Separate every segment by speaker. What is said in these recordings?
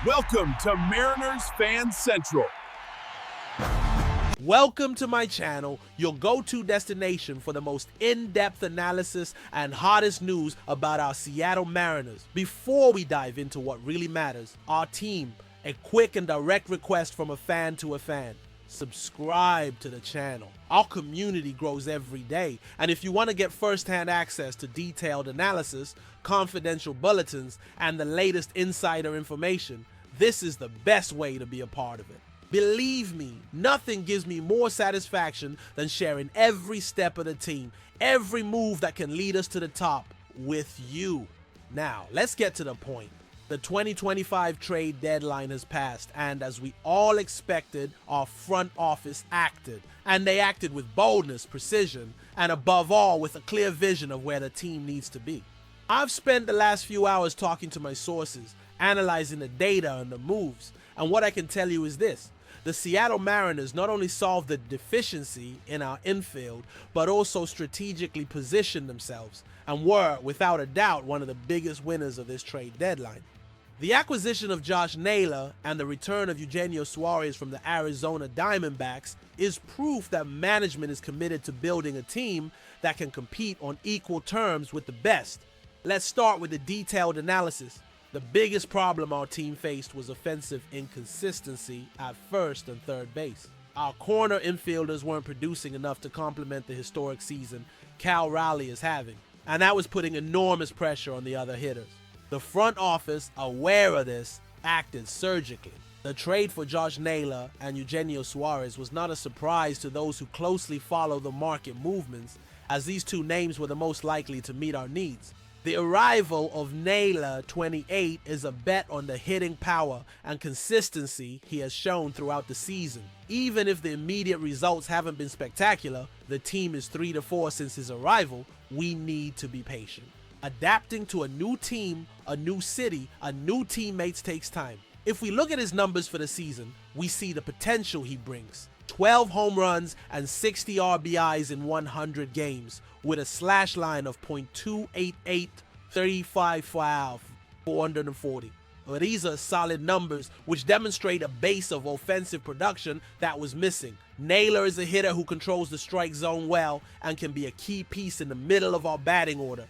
Speaker 1: Welcome to Mariners Fan Central.
Speaker 2: Welcome to my channel, your go-to destination for the most in-depth analysis and hottest news about our Seattle Mariners. Before we dive into what really matters, our team, a quick and direct request from a fan to a fan. Subscribe to the channel. Our community grows every day, and if you want to get first-hand access to detailed analysis, confidential bulletins, and the latest insider information, this is the best way to be a part of it. Believe me, nothing gives me more satisfaction than sharing every step of the team, every move that can lead us to the top with you. Now, let's get to the point. The 2025 trade deadline has passed, and as we all expected, our front office acted. And they acted with boldness, precision, and above all, with a clear vision of where the team needs to be. I've spent the last few hours talking to my sources, analyzing the data and the moves, and what I can tell you is this. The Seattle Mariners not only solved the deficiency in our infield, but also strategically positioned themselves and were, without a doubt, one of the biggest winners of this trade deadline. The acquisition of Josh Naylor and the return of Eugenio Suarez from the Arizona Diamondbacks is proof that management is committed to building a team that can compete on equal terms with the best. Let's start with the detailed analysis. The biggest problem our team faced was offensive inconsistency at first and third base. Our corner infielders weren't producing enough to complement the historic season Cal Raleigh is having, and that was putting enormous pressure on the other hitters. The front office, aware of this, acted surgically. The trade for Josh Naylor and Eugenio Suarez was not a surprise to those who closely follow the market movements, as these two names were the most likely to meet our needs. The arrival of Naylor, 28, is a bet on the hitting power and consistency he has shown throughout the season. Even if the immediate results haven't been spectacular, the team is 3-4 since his arrival, we need to be patient. Adapting to a new team, a new city, a new teammates takes time. If we look at his numbers for the season, we see the potential he brings. 12 home runs and 60 RBIs in 100 games, with a slash line of .288, 35 foul, 440. Well, these are solid numbers which demonstrate a base of offensive production that was missing. Naylor is a hitter who controls the strike zone well and can be a key piece in the middle of our batting order.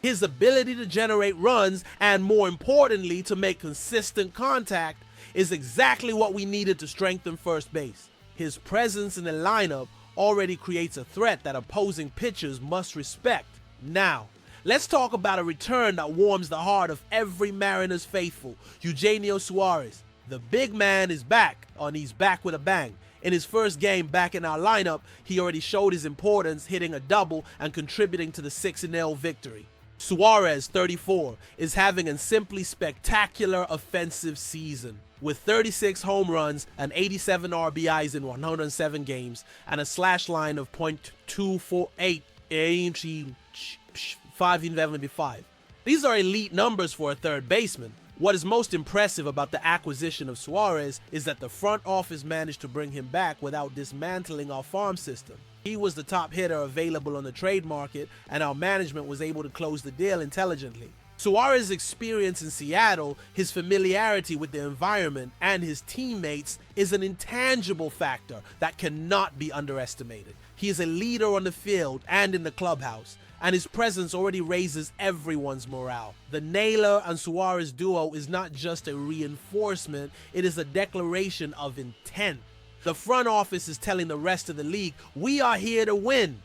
Speaker 2: His ability to generate runs and, more importantly, to make consistent contact is exactly what we needed to strengthen first base. His presence in the lineup already creates a threat that opposing pitchers must respect. Now, let's talk about a return that warms the heart of every Mariners faithful, Eugenio Suarez. The big man is back, and he's back with a bang. In his first game back in our lineup, he already showed his importance, hitting a double and contributing to the 6-0 victory. Suarez, 34, is having a simply spectacular offensive season. With 36 home runs and 87 RBIs in 107 games and a slash line of .248, 5.5. These are elite numbers for a third baseman. What is most impressive about the acquisition of Suarez is that the front office managed to bring him back without dismantling our farm system. He was the top hitter available on the trade market, and our management was able to close the deal intelligently. Suarez's experience in Seattle, his familiarity with the environment, and his teammates is an intangible factor that cannot be underestimated. He is a leader on the field and in the clubhouse, and his presence already raises everyone's morale. The Naylor and Suarez duo is not just a reinforcement, it is a declaration of intent. The front office is telling the rest of the league, we are here to win.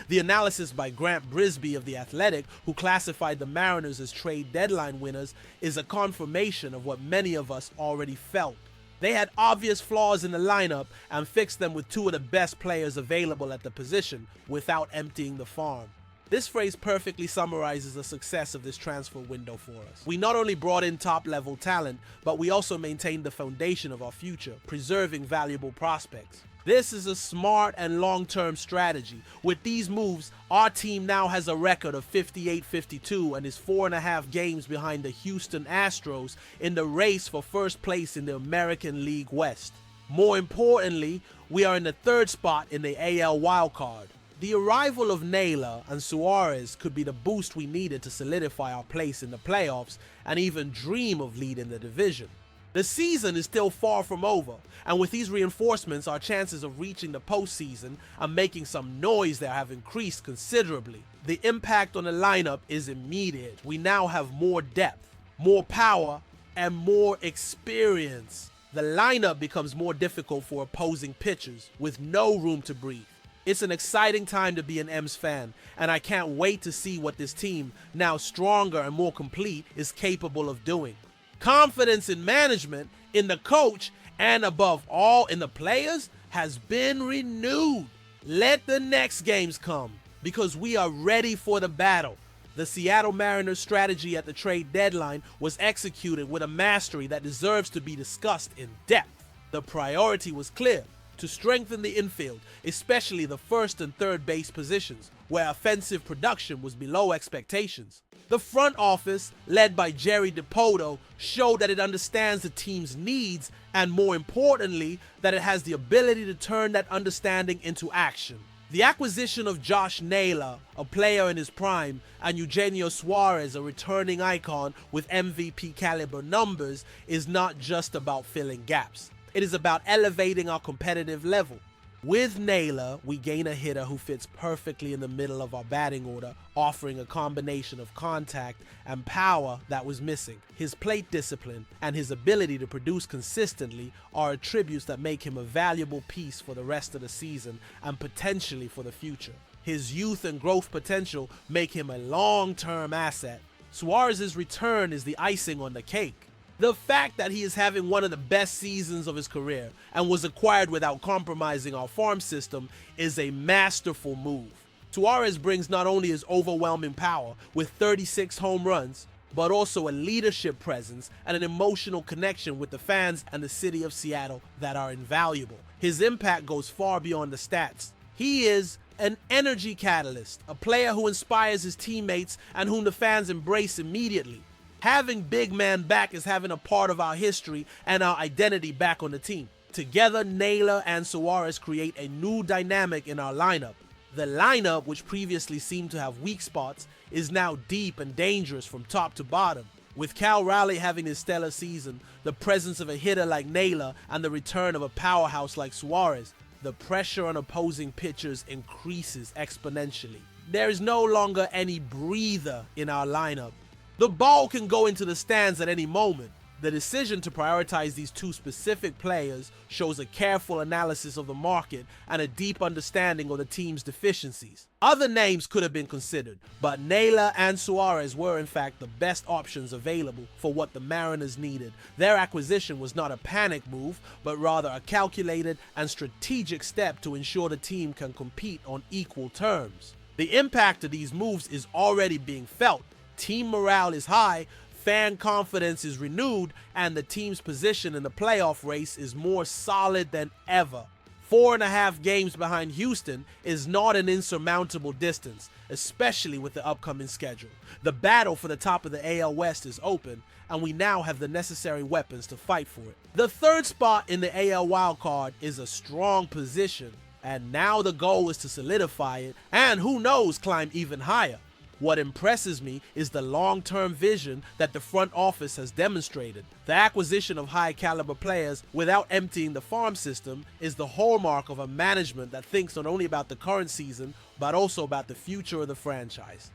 Speaker 2: The analysis by Grant Brisbee of The Athletic, who classified the Mariners as trade deadline winners, is a confirmation of what many of us already felt. They had obvious flaws in the lineup and fixed them with two of the best players available at the position without emptying the farm. This phrase perfectly summarizes the success of this transfer window for us. We not only brought in top-level talent, but we also maintained the foundation of our future, preserving valuable prospects. This is a smart and long-term strategy. With these moves, our team now has a record of 58-52 and is 4.5 games behind the Houston Astros in the race for first place in the American League West. More importantly, we are in the third spot in the AL wildcard. The arrival of Naylor and Suarez could be the boost we needed to solidify our place in the playoffs and even dream of leading the division. The season is still far from over, and with these reinforcements, our chances of reaching the postseason and making some noise there have increased considerably. The impact on the lineup is immediate. We now have more depth, more power, and more experience. The lineup becomes more difficult for opposing pitchers with no room to breathe. It's an exciting time to be an M's fan, and I can't wait to see what this team, now stronger and more complete, is capable of doing. Confidence in management, in the coach, and above all in the players has been renewed. Let the next games come, because we are ready for the battle. The Seattle Mariners' strategy at the trade deadline was executed with a mastery that deserves to be discussed in depth. The priority was clear: to strengthen the infield, especially the first and third base positions, where offensive production was below expectations. The front office, led by Jerry DiPoto, showed that it understands the team's needs and, more importantly, that it has the ability to turn that understanding into action. The acquisition of Josh Naylor, a player in his prime, and Eugenio Suarez, a returning icon with MVP caliber numbers, is not just about filling gaps. It is about elevating our competitive level. With Naylor, we gain a hitter who fits perfectly in the middle of our batting order, offering a combination of contact and power that was missing. His plate discipline and his ability to produce consistently are attributes that make him a valuable piece for the rest of the season and potentially for the future. His youth and growth potential make him a long-term asset. Suarez's return is the icing on the cake. The fact that he is having one of the best seasons of his career and was acquired without compromising our farm system is a masterful move. Suarez brings not only his overwhelming power with 36 home runs, but also a leadership presence and an emotional connection with the fans and the city of Seattle that are invaluable. His impact goes far beyond the stats. He is an energy catalyst, a player who inspires his teammates and whom the fans embrace immediately. Having Big Man back is having a part of our history and our identity back on the team. Together, Naylor and Suarez create a new dynamic in our lineup. The lineup, which previously seemed to have weak spots, is now deep and dangerous from top to bottom. With Cal Raleigh having his stellar season, the presence of a hitter like Naylor, and the return of a powerhouse like Suarez, the pressure on opposing pitchers increases exponentially. There is no longer any breather in our lineup. The ball can go into the stands at any moment. The decision to prioritize these two specific players shows a careful analysis of the market and a deep understanding of the team's deficiencies. Other names could have been considered, but Naylor and Suarez were in fact the best options available for what the Mariners needed. Their acquisition was not a panic move, but rather a calculated and strategic step to ensure the team can compete on equal terms. The impact of these moves is already being felt. Team morale is high, fan confidence is renewed, and the team's position in the playoff race is more solid than ever. 4.5 games behind Houston is not an insurmountable distance, especially with the upcoming schedule. The battle for the top of the AL West is open, and we now have the necessary weapons to fight for it. The third spot in the AL wildcard is a strong position, and now the goal is to solidify it, and who knows, climb even higher. What impresses me is the long-term vision that the front office has demonstrated. The acquisition of high-caliber players without emptying the farm system is the hallmark of a management that thinks not only about the current season, but also about the future of the franchise.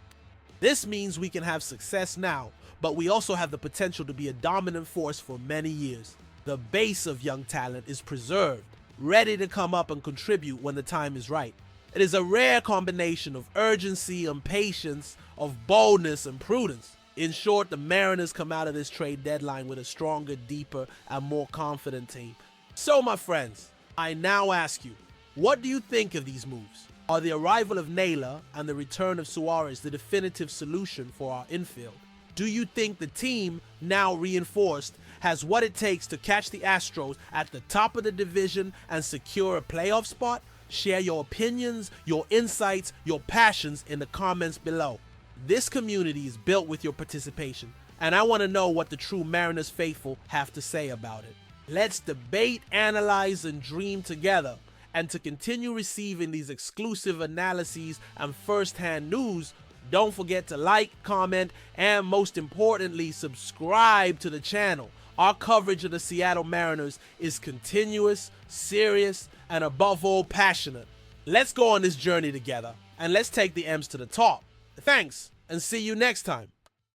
Speaker 2: This means we can have success now, but we also have the potential to be a dominant force for many years. The base of young talent is preserved, ready to come up and contribute when the time is right. It is a rare combination of urgency and patience, of boldness and prudence. In short, the Mariners come out of this trade deadline with a stronger, deeper, and more confident team. So, my friends, I now ask you, what do you think of these moves? Are the arrival of Naylor and the return of Suarez the definitive solution for our infield? Do you think the team, now reinforced, has what it takes to catch the Astros at the top of the division and secure a playoff spot? Share your opinions, your insights, your passions in the comments below. This community is built with your participation, and I want to know what the true Mariners faithful have to say about it. Let's debate, analyze, and dream together. And to continue receiving these exclusive analyses and first-hand news, don't forget to like, comment, and most importantly, subscribe to the channel. Our coverage of the Seattle Mariners is continuous, serious, and above all passionate. Let's go on this journey together, and let's take the M's to the top. Thanks, and see you next time.